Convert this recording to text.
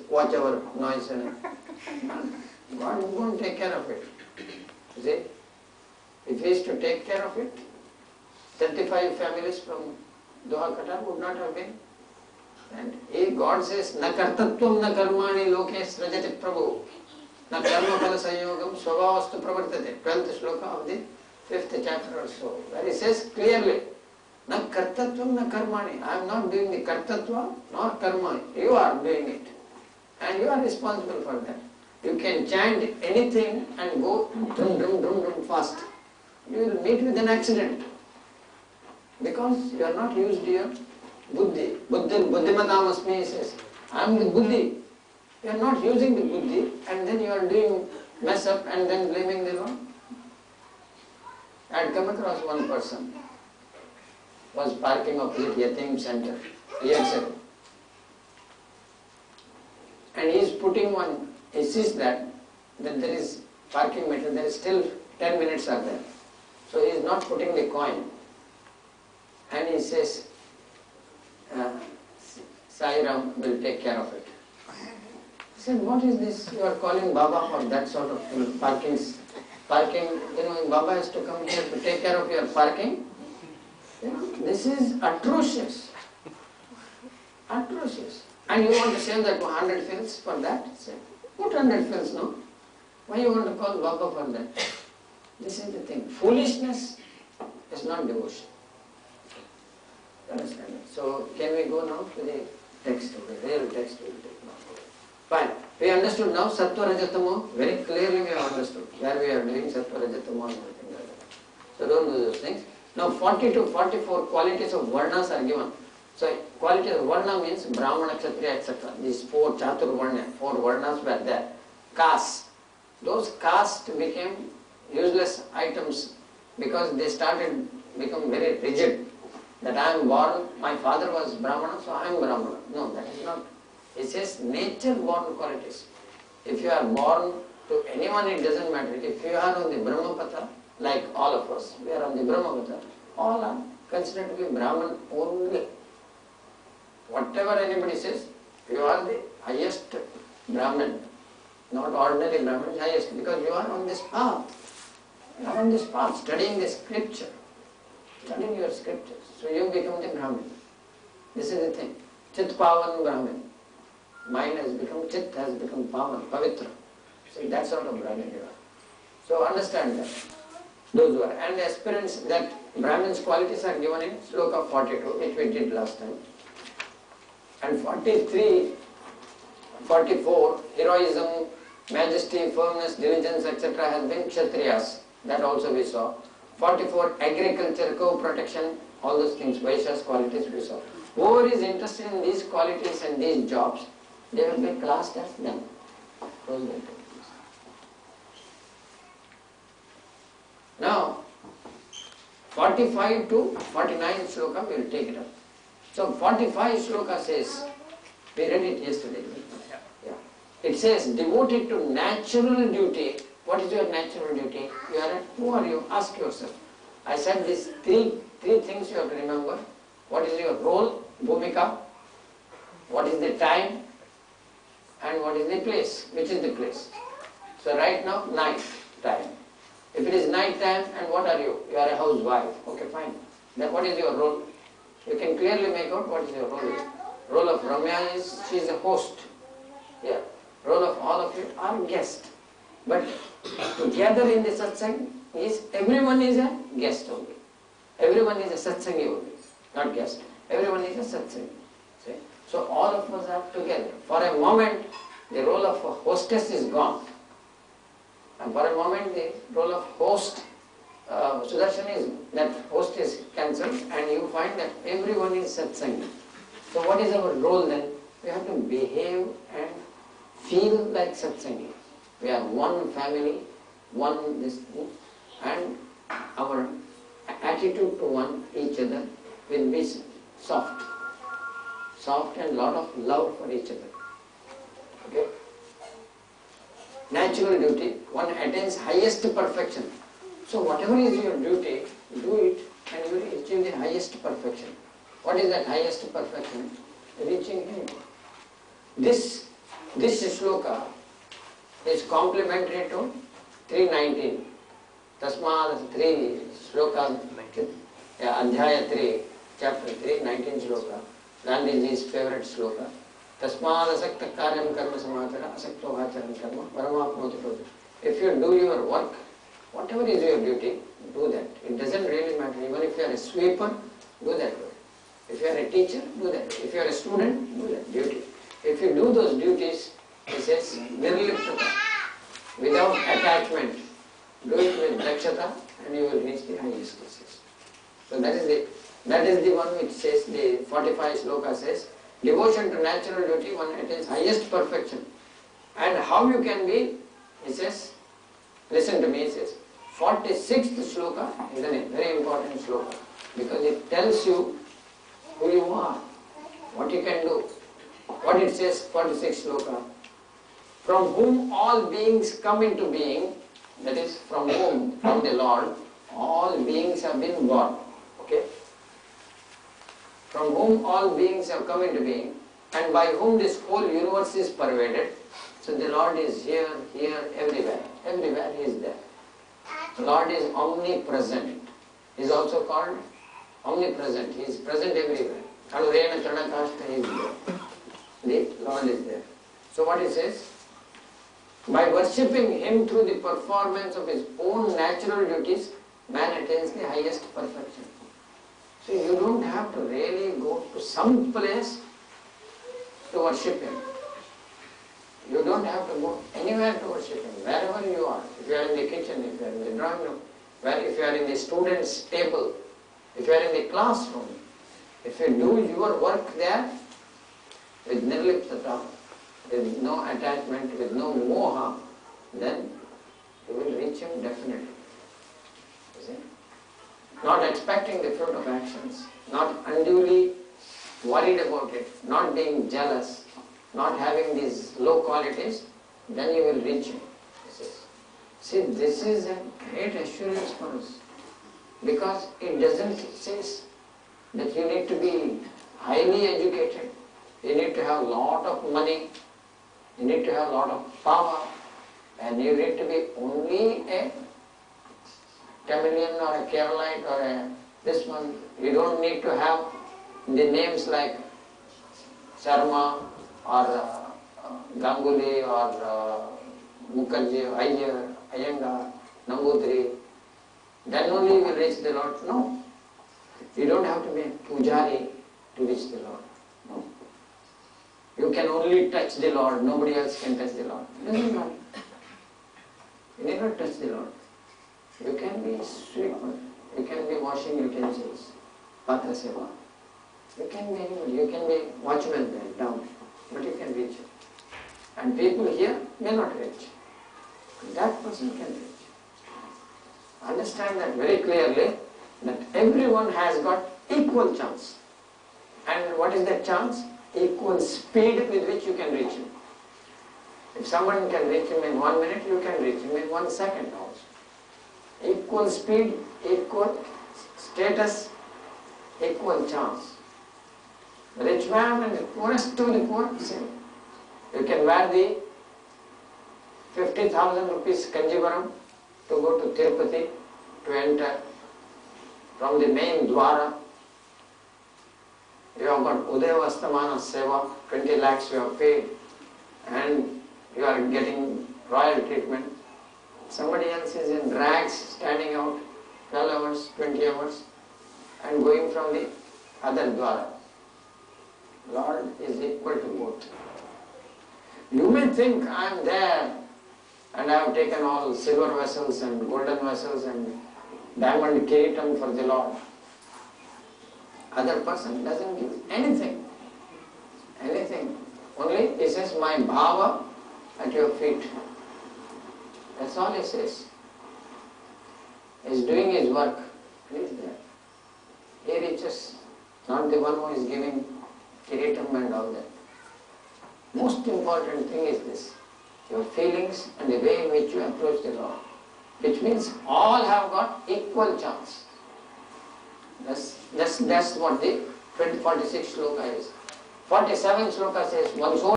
watch our noise and God won't take care of it. You see, if he is to take care of it, 35 families from Doha, Qatar would not have been. And God says, na kartatvam na karmani loke srajati prabhu, na karma phala sanyogam svabhavastu pravartate. 12th shloka of the 5th chapter or so, where he says clearly, na kartatvam na karmani. I am not doing the kartatva nor karma. You are doing it. And you are responsible for that. You can chant anything and go drum, drum, drum, drum fast. You will meet with an accident. Because you are not used your buddhi. Buddhimatam asmi says, I am the buddhi. You are not using the buddhi and then you are doing mess up and then blaming the Lord. I had come across one person was parking opposite Yatim Center years ago. And he is putting one, he sees that there is parking meter, there is still 10 minutes are there. So he is not putting the coin. And he says, Sai Ram will take care of it. I said, what is this? You are calling Baba for that sort of thing, parking, Baba has to come here to take care of your parking. This is atrocious. Atrocious. And you want to save that 100 fills for that? Say, what 100 fills, no? Why you want to call Baba for that? This is the thing. Foolishness is not devotion. Understand it? So, can we go now to the text, the real text we will take now. Fine. We understood now Sattva Rajatamo, very clearly we have understood where we are doing Sattva Rajatamo and everything like that. So don't do those things. Now 40 to 44 qualities of Varnas are given. So qualities of Varna means Brahmana, Kshatriya, etc. These 4 Chatur Varna, 4 Varnas were there. Castes. Those castes became useless items because they started become very rigid. That I am born, my father was Brahmana, so I am Brahmana. No, that is not. It says nature-born qualities. If you are born to anyone, it doesn't matter. If you are on the Brahmapatha, like all of us, we are on the Brahmapatha, all are considered to be Brahman only. Whatever anybody says, you are the highest Brahman, not ordinary Brahman, highest, because you are on this path. You are on this path, studying the scripture, studying your scriptures. So you become the Brahman. This is the thing. Chit Pavan Brahman. Mind has become, Chit has become Pavan, Pavitra. So that sort of Brahman you are. So understand that. Those who are. And aspirants, that Brahman's qualities are given in Sloka 42, which we did last time. And 43, 44, heroism, majesty, firmness, diligence, etc. has been Kshatriyas. That also we saw. 44, agriculture, co-protection, all those things, Vaishya's qualities we saw. Whoever is interested in these qualities and these jobs, they will be classed as them. Now, 45 to 49 sloka, we will take it up. So 45 sloka says, we read it yesterday. Yeah. It says, devoted to natural duty. What is your natural duty? You are who are you? Ask yourself. I said these three things you have to remember. What is your role, bhumika? What is the time? And what is the place? Which is the place? So right now, night time. If it is night time, and what are you? You are a housewife. Okay, fine. Then what is your role? You can clearly make out what is your role is. Role of Ramya is, she is a host. Yeah. Role of all of you are guest. But together in the satsang is, everyone is a guest only. Everyone is a satsangi only, not guest. Everyone is a satsangi. See? So all of us are together. For a moment, the role of a hostess is gone. And for a moment, the role of host, Sudarshan is, that host is cancelled, and you find that everyone is satsangi. So what is our role then? We have to behave and feel like satsangi. We are one family, one this thing, and our attitude to each other will be soft. Soft and lot of love for each other. Okay? Natural duty, one attains highest perfection. So whatever is your duty, do it and you will achieve the highest perfection. What is that highest perfection? Reaching Him. This This shloka is complementary to 319. Tasmad 3 shloka, Adhyaya 3, chapter 3, 19 shloka. Gandhiji's favorite shloka. Tasmad asakta karyam karma samatara asakto vacharam karma paramapnoti prodhi. If you do your work, whatever is your duty, do that. It doesn't really matter. Even if you are a sweeper, do that way. If you are a teacher, do that way. If you are a student, do that duty. If you do those duties, it says nirliptata, without attachment. Do it with dakshata and you will reach the highest places. So that is the one which says, the 45 sloka says, devotion to natural duty, one attains highest perfection. And how you can be, he says, listen to me, he says, 46th sloka is a very important sloka because it tells you who you are, what you can do. What it says, 46th sloka, from whom all beings come into being, that is from whom, from the Lord, all beings have been born. Okay? From whom all beings have come into being and by whom this whole universe is pervaded. So the Lord is here, everywhere. Everywhere He is there. The Lord is omnipresent. He is also called omnipresent. He is present everywhere. Kalurena Chanakashta, He is there. The Lord is there. So what He says? By worshipping Him through the performance of his own natural duties, man attains the highest perfection. So you don't have to really go to some place to worship Him. You don't have to go anywhere to worship Him, wherever you are. If you are in the kitchen, if you are in the drawing room, if you are in the student's table, if you are in the classroom, if you do your work there with nirliptata, with no attachment, with no moha, then you will reach Him definitely. You see? Not expecting the fruit of actions, not unduly worried about it, not being jealous, not having these low qualities, then you will reach Him. See, this is a great assurance for us, because it doesn't say that you need to be highly educated, you need to have a lot of money, you need to have a lot of power, and you need to be only a Tamilian or a Keralite or a this one. You don't need to have the names like Sharma or Ganguly or Mukherjee, Iyer, Iyengar, Nambutri. Then only you will reach the Lord. No. You don't have to be a pujari to reach the Lord. No. You can only touch the Lord, nobody else can touch the Lord. It doesn't matter. You need not touch the Lord. You can be sweeper, you can be washing utensils, patra seva. You can be anybody, you can be watchman there, down, but you can reach it. And people here may not reach. That person can reach. Understand that very clearly, that everyone has got equal chance. And what is that chance? Equal speed with which you can reach Him. If someone can reach Him in 1 minute, you can reach Him in 1 second also. Equal speed, equal status, equal chance. The rich man and the poorest to the poor, same. You can wear the 50,000 rupees Kanjivaram to go to Tirupati to enter from the main Dwara. You have got Udayavastamana Seva, 20 lakhs you have paid, and you are getting royal treatment. Somebody else is in rags, standing out 12 hours, 20 hours, and going from the other Dwara. Lord is equal to both. You may think I am there and I have taken all silver vessels and golden vessels and diamond kiritam for the Lord. Other person doesn't give anything. Anything. Only he says, my bhava at your feet. That's all he says. He is doing his work. He is there. He reaches, not the one who is giving kiritam and all that. Most important thing is this, your feelings and the way in which you approach the Lord. Which means all have got equal chance. That's what the 46 sloka is. 47 sloka says, one's own